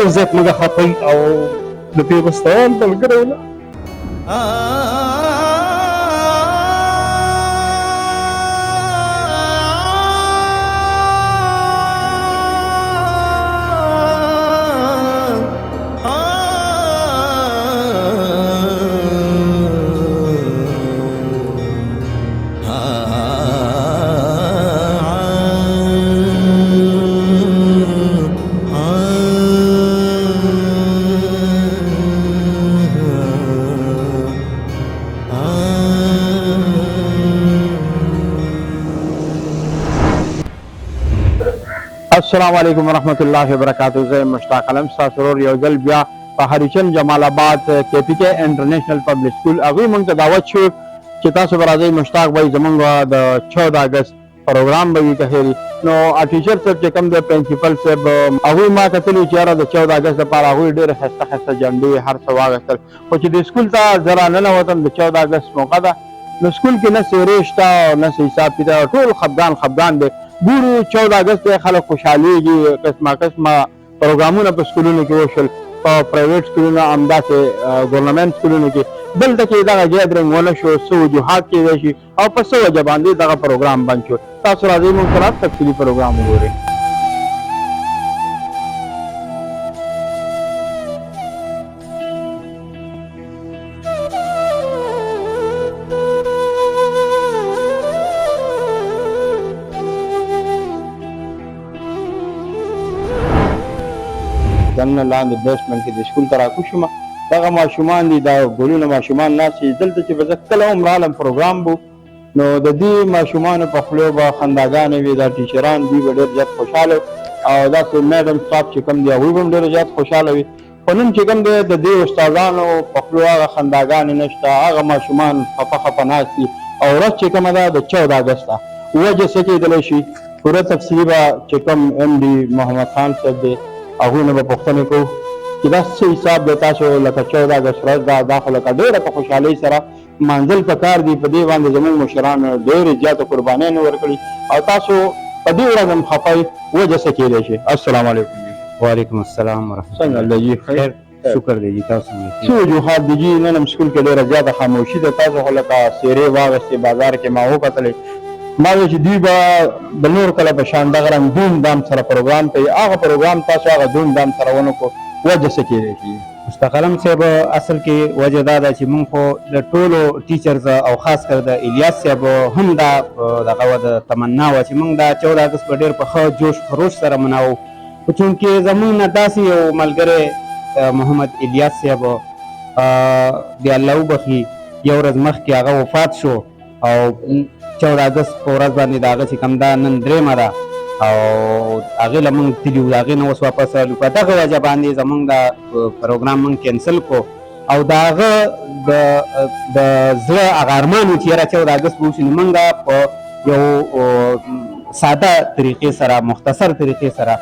ډېر زیات مګه خفئ او د پیوستوال ملګری نه السلام علیکم ورحمۃ اللہ وبرکاتہ. زه مشتاق علم ستاسو ورور یو ځل بیا په هریچند جمال آباد کې پی کې انټرنیشنل پبلک سکول هغوی موږ ته دعوت شو چې تاسو به راځئ مشتاق بھائی زموږ د 14 اګست پروګرام به وي که هېري نو ټیچر صاحب چې کوم دی پرنسپل صاحب هغوی ما کتلي چې یاره د 14 اګست دپاره هغوی ډېرې ښایسته ښایسته جنډې هر څه واخېستل خو چې د سکول ته زه راننوتم د 14 اګست موقع ده نو سکول کې نه سیرې شته او نه څه حساب کتاب ټول خفګان دی ګورو 14 اګست خلک خوشحالېږي قسمه قسمه پروګرامونه په سکولونو کې وشول په پرایویټ سکولونو همداسې ګورنمنټ سکولونو کې دلته کې دغه ګیدرنګ ونه شو څه وجوهات کېدای شي او په څه وجه باندې دغه پروګرام بند شو تاسو راځئ موږ سره تفصیلي پروګرام وګورئ. ځنګله لاندې بیسمنټ کې د سکول ته راکوشم دغه ماشومان دي دا ګلونه ماشومان ناست دي دلته چې به زه کله هم رالم پروګرام به نو د دې ماشومانو په خولو به خنداګانې وي دا ټیچران دوی به ډېر زیات خوشحاله او داسې میډم سټاف چې کوم دی هغوی به هم ډېر زیات خوشحاله وي خو نن چې کوم دی د دې استادانو په خولو هغه خنداګانې نشته هغه ماشومان خفه ناست دي او ورځ چې کومه ده د 14 اګست ده وجه څه کېدلی شي پوره تفصیلي به چې کوم ایم ډي محمد خان صاحب دی هغوی نه به پوښتنې کوو چې دا څه حساب دی تاسو لکه 14 اګست ورځ دا خو لکه ډېره په خوشحالۍ سره مانځل پکار دي په دې باندې زموږ مشرانو ډېرې زیاته قربانیانې ورکړي او تاسو په دې ورځ هم خفئ وجه څه کېدی شي. السلام علیکم. وعلیکم السلام ورحمۃ څنګه الله جی خیر شکر دی جی تاسو څه وجوهات دي جی نن هم سکول کې ډېره زیاته خاموشي ده تاسو خو لکه څېرې واغېستې بازار کې ما وکتلې ما وی چې دوی به د نور کله په شان دغه رنګ دوم دام سره پروګرام کوي هغه پروګرام تاسو هغه دوم دام سره ونه کړو وجه څه کېدی شي؟ مشتاق علم صاحب اصل کې وجه دا ده چې موږ خو د ټولو ټیچرز او خاص کر د الیاس صاحب هم دا دغه د تمنا وه چې موږ دا 14 اګست په ډېر په ښه جوش خروش سره مناوو خو چونکې زموږ نه داسې یو ملګری محمد الیاس صاحب د الله وبخي یو ورځ مخکې هغه وفات شو او 14 اګست په ورځ باندې د هغه چې کوم دا نن درېیمه ده او هغې له موږ تلي وو د هغې نه اوس واپس رالو په دغه وجه باندې زموږ دا پروګرام موږ کینسل کړو او د هغه د زړه هغه ارمان و چې یاره 14 اګست به وشي نو موږ په یو ساده طریقې سره مختصر طریقې سره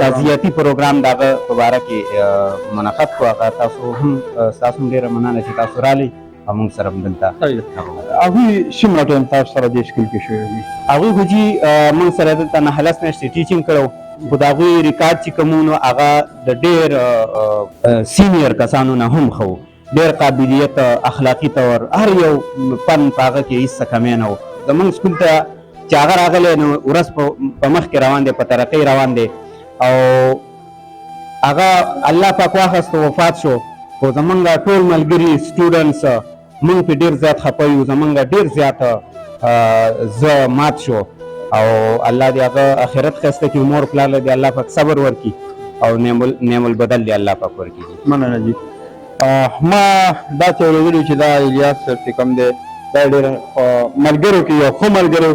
تعزیتي پروګرام د هغه په باره کې منعقد کړو هغه تاسو هم ستاسو هم ډېره مننه چې تاسو رالی او موږ سره هم دلته هغوی څومره ټایم تاسو سره دې سکول کې شوی دي؟ هغوی خو جي موږ سره دلته 9 میاشتې ټیچینګ کړی خو د هغوی ریکارډ چې کوم نو هغه د ډېر سینیر کسانو نه هم ښه و ډېر قابلیت اخلاقي طور هر یو فن په هغه کې هېڅ څه کمی نه و زموږ سکول ته چې هغه راغلی نو ورځ په مخ کې روان دی په ترقۍ روان دی او هغه الله پاک واخیست وفات شو خو زمونږ ټول ملګري سټوډنټس موږ پې ډېر زیات خفه یو زمونږ ډېر زیات زه مات شو او الله دې هغه آخرت ښایسته کړي مور پلار له دې الله پاک صبر ورکړي او نعم البدل دې الله پاک ورکړي. مننه جي. ما دا چې اورېدلي چې دا الیاس صاحب چې کوم دی دا ډېر ملګرو کې یو ښه ملګری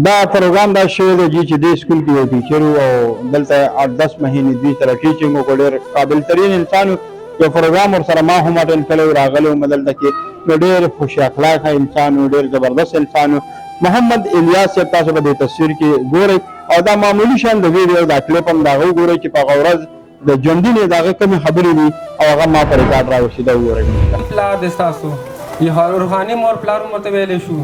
دا پروګرام دا شوی دی جي چې دې سکول کې یو ټیچر و او دلته 8-10 مهینې دوی سره ټیچینګ وکړو ډېر قابل ترین انسان یو پروګرام ورسره ما هم اټینډ کړی راغلی وم دلته کې نو ډېر خوش اخلاقه انسان و ډېر زبردست انسان و محمد الیاس صاحب تاسو به د تصویر کې ګورئ او دا معمولي شان د ویډیو دا کلیپ هم د هغه وګورئ چې په هغه ورځ د ژوندي نه د هغه کومې خبرې دي او هغه ما په ریکارډ راوښي دا وګورئ. پلار د ستاسو یې روحاني مور پلار هم ورته ویلی شو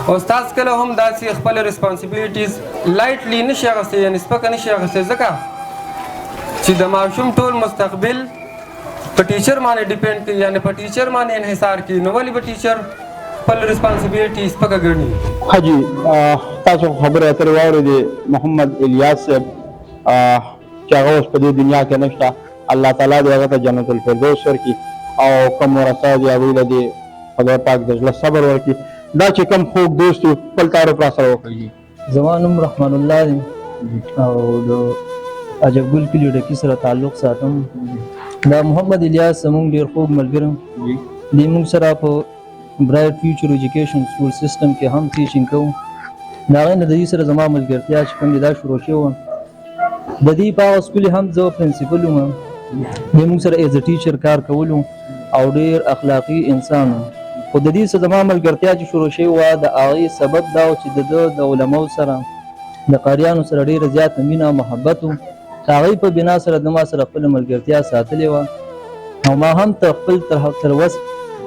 او ستاسو کله هم داسې خپل ریسپانسیبلیټیز لایټلی نشي اخیستی یعنې سپکه نشي اخیستی ځکه چې د ماشوم ټول مستقبل په ټیچر باندې ډیپینډ کوي، یعنی په ټیچر باندې انحصار کوي، نو ولې به ټیچر خپل ریسپانسبیلیټي سپکه ګڼي؟ حاجي تاسو خبرې اترې واورېدې محمد الیاس صاحب چې هغه اوس په دې دنیا کې نشته، الله تعالی دې هغه ته جنت الفردوس ورکړي او کوم ورثه دي هغوی له دې خدای پاک د زړه صبر ورکړي. دا چې کوم خوږ دوست و خپل تعارف را سره وکړي. زما نوم رحمان الله دی او د عجبګل کلي ډکي سره تعلق ساتم. دا محمد الیاس زموږ ډېر خوږ ملګری دی، موږ سره په برایټ فیوچر ایجوکیشن سکول سیسټم کې هم ټیچینګ کوو. د هغې نه د دې سره زما ملګرتیا چې کوم دی دا شروع شوې وه. د دې په هغه سکول هم زه پرنسپل وم، دی موږ سره ایز ا ټیچر کار کولو او ډېر اخلاقي انسان و. خو د دې سره زما ملګرتیا چې شروع شوې وه د هغې سبب دا و چې د علماو سره د قاریانو سره ډېره زیاته مینه او محبت و. د هغې په بنا سره د ما سره خپله ملګرتیا ساتلې وه او ما هم تر وس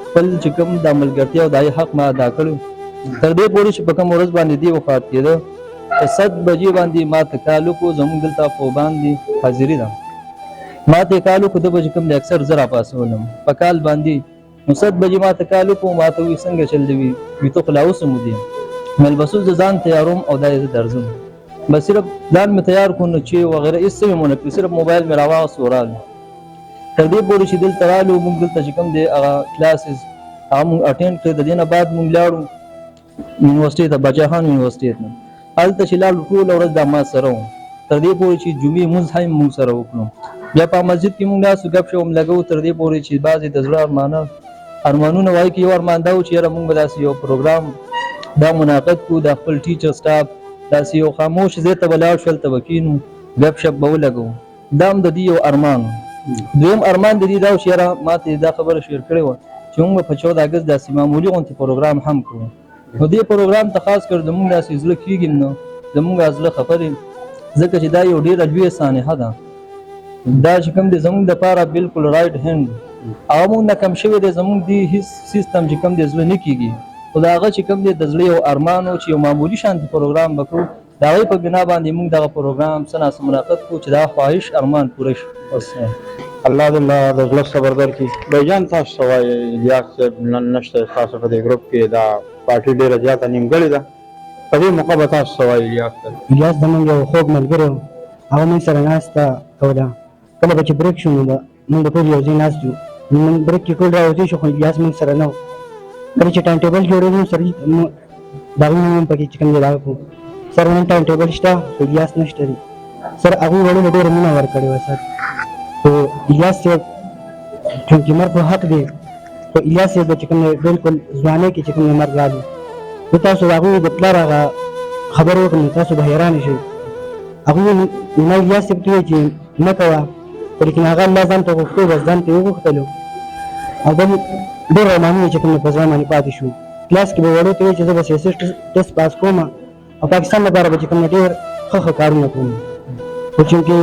خپل چې کوم دا ملګرتیا او د هغې حق ما ادا کړی تر دې پورې چې په کوم ورځ باندې دې وفات کېده په 7 بجې باندې ما ته کال وکړو. زموږ دلته په باندې حاضري ده، ما ته کال وکړو د بجې کوم دی اکثر زه راپاڅولم په کال باندې. نو 7 بجې ما ته کال وکړو، ما ته وویل څنګه چل دی؟ وي ته خو لا اوس هم ودې ملبسو زه ځان تیاروم او دا یې زه درځم. بس صرف ځان مې تیار کړو نو چې وغیره هېڅ څه مې ونه کړي، صرف موبایل مې راواغست ورالو. تر دې پورې چې دلته رالو موږ دلته چې کوم دی هغه کلاسز هغه موږ اټینډ کړی. د دې نه بعد موږ لاړو یونیورسټۍ ته، باچا خان یونیورسټۍ ته. هلته چې لاړو ټوله ورځ دا ما سره وو تر دې پورې چې جمعې لمونځ هم موږ سره وکړو. بیا په مسجد کې موږ ناستو ګپ شپ هم لګوو تر دې پورې چې بعضې د زړه ارمانونه وایي چې یو ارمان دا و چې یاره موږ به داسې یو پروګرام دا منعقد کړو د خپل ټیچر سټاف داسې یو خاموش ځای ته به لاړ شو، هلته به کښېنو ګپ شپ به ولګوو. دا هم د دې یو ارمان. دویم ارمان د دې دا و چې یاره ما ته دا خبره شیر کړې وه چې موږ به په 14 اګست داسې معمولي غوندې پروګرام هم کوو. نو دې پروګرام ته خاص کر زموږ داسې زړه کېږي نو زموږ زړه خفه دی، ځکه چې دا یو ډېره لویه سانحه ده. دا چې کوم دی زموږ دپاره بلکل رایټ هینډ هغه موږ نه کم شوی دی. زموږ دې هېڅ سیستم چې کوم دی زړه نه کېږي، خو د هغه چې کوم دی د زړه یو ارمان و چې یو معمولي شانتې پروګرام به کړو. د هغې په بنا باندې موږ دغه پروګرام څه ناڅه منعقد کړو چې دا خواهش ارمان پوره شي. بس الله دې الله د زړه صبر درکړي. بھیجان تاسو څه وایئ؟ الیاس صاحب نن نشته ستاسو په دې ګروپ کې، دا پارټي ډېره زیاته نیمګړې ده. په دې موقع به تاسو څه وایئ الیاس صاحب؟ الیاس زموږ یو خوږ ملګری و، هغه موږ سره ناسته کوله. کله به چې بریک شو نو موږ به ټول یو ځای ناست وو. موږ بریک کې ټول راوځي شو خو الیاس موږ سره نه و. کله چې ټایم ټیبل جوړوو سر د هغوی نوم پکې چې کوم دی دغه کړو. سر نن ټایم ټیبل شته خو الیاس نشته دی. سر هغوی وړو ډېره مینه ورکړې وه سر. خو الیاس صاحب چونکې مرګ په حق دی، خو الیاس صاحب چې کوم دی بلکل ځوانۍ کې چې کوم دی مرګ راغلی. زه تاسو د هغوی د پلار هغه خبر وکړم نو تاسو به حیرانه شئ. هغوی ما الیاس صاحب ته وویل چې مه کوه، خو لیکن هغه الله ځان ته غوښتو بس ځان ته یې وغوښتلو او بل ډېر ارمانونه چې کوم په زړه باندې پاتې شو. کلاس کې به وړو ته وایي چې زه به سیاسي ټسټ پاس کوم او پاکستان لپاره به چې کوم ډېر ښه کارونه کوم. خو چونکې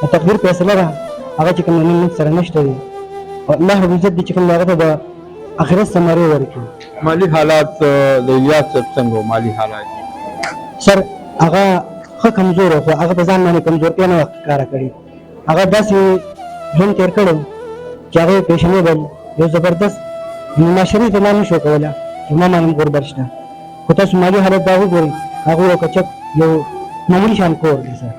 د تقدیر فیصله ده هغه چې کوم نن موږ سره نشته دی. الله رب العزت دې چې کوم هغه ته د آخرت ثمرې ورکړي. مالي حالات د الیاس صاحب څنګه وو؟ مالي حالات سر هغه ښه کمزور و، خو هغه په ځان باندې کمزورتیا نه وه ښکاره کړې. هغه داسې ژوند تېر کړی چې هغه پیشنېبل یو زبردست معاشرې ته لار نه شو کولی چې ما باندې غوربر شته. خو تاسو مالي حالت دا وګورئ، هغه یو کچک یو معمولي شان کور دی سر.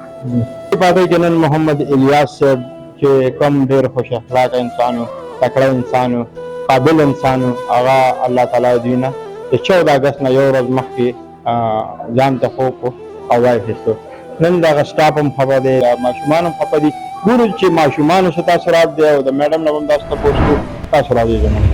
پاتې کې نن محمد الیاس صاحب چې کوم ډېر خوش اخلاقه انسان و، تکړه انسان و، قابل انسان و، هغه الله تعالی دوی نه د 14 اګست نه یو ورځ مخکې ځان ته خوب او واخیستو. نن دغه سټاف هم خفه دی، ماشومان هم خفه دي. ګورو چې ماشومانو څه تاثرات دی او د میډم نه هم داسې تپوس کوو تاسو راځئ زموږ.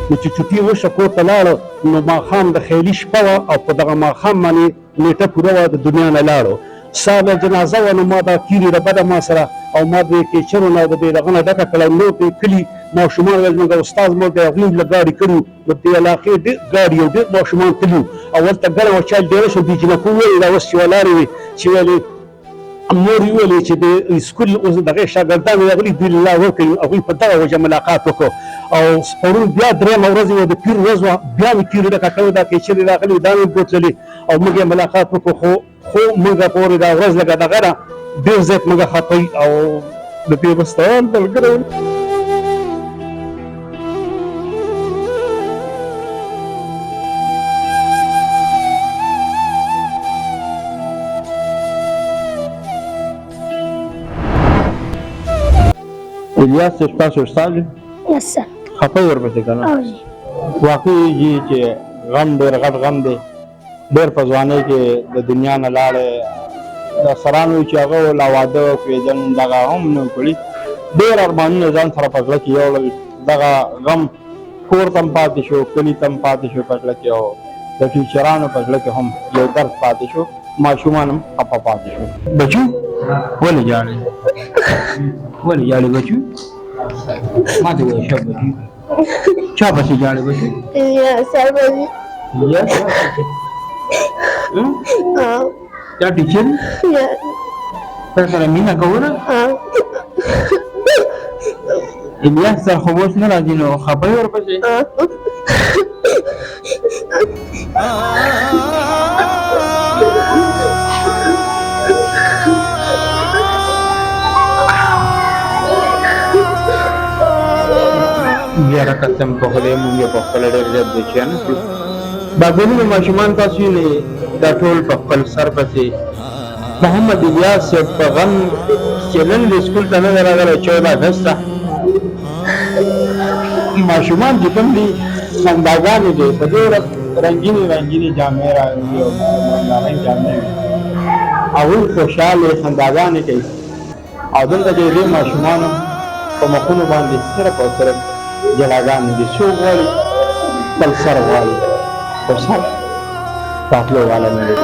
نو چې چوټي وشوه کور ته لاړو نو ماښام د خیلي شپه وه او په دغه ماښام باندې نېټه پوره وه د دنیا نه لاړو ساله جنازه ونه ما دا کیری ربده ما سره او ما د کیچرو نه د دغه نه ډکه کړه نو په کلی ماشومان ول موږ استاد مو د غوښ لګاډي کړو د دې علاقې د ګاډي او د ماشومان تلو اول ته ګره او چل ډیر شو دي چې نو کوی دا وس ولاري چې ویلي مور ویلي چې د سکول اوس دغه شاګردانو غلي د الله ورکړي او په دغه وجه ملاقات وکړو او پرون بیا درې ورځې د پیر ورځ بیا مې کیری ډکه کړو دا کیچري راغلي دا مې بوتللي او موږ ملاقات وکړو خو موږ پورې دا ورځ لګا دغه ډیر زیات موږ خطي او د پیوستان بلګرو الیاس تاسو استاد Yes, sir. خپه ورپسې کنه Oh, जी. واقعي جی چې غم ډېر غټ غم دی ډېر په ځوانۍ کې د دنیا نه لاړې د سرانو چې هغه لا واده کېدل دغه هم نه کړي ډېر ارمانونه ځان سره په زړه کې یوړل دغه غم کور ته هم پاتې شو کلي ته هم پاتې شو په زړه کې او د ټیچرانو په زړه کې هم یو درد پاتې شو ماشومان هم خفه پاتې شو بچو ولې جاړې ولې جاړې بچو ما ته وایه ښه بچو چا پسې جاړې بچو Yes, sir. Yes. क्या teacher Yes. Sir sir Meena कौन इलियास सर खबोस न राजी नो खबर और पसे बियारा कसम पहले मुझे पकड़ ले जब देखिए ना बागोनी माशुमान तस्वीर ने दाटोल पकड़ सर पसे मोहम्मद इलियास से पगन चलन स्कूल तने लगा 14 अगस्त माशुमान जितम भी संदागान दे बदोर रंगीनी जामे रांगी और जामे अवल खुशहाल संदागान के आदम का जे माशुमान को मखुन बांधे सिर्फ और सिर्फ जलागान दे सो वाली बल सर वाली और सर ताकलो वाला मेरे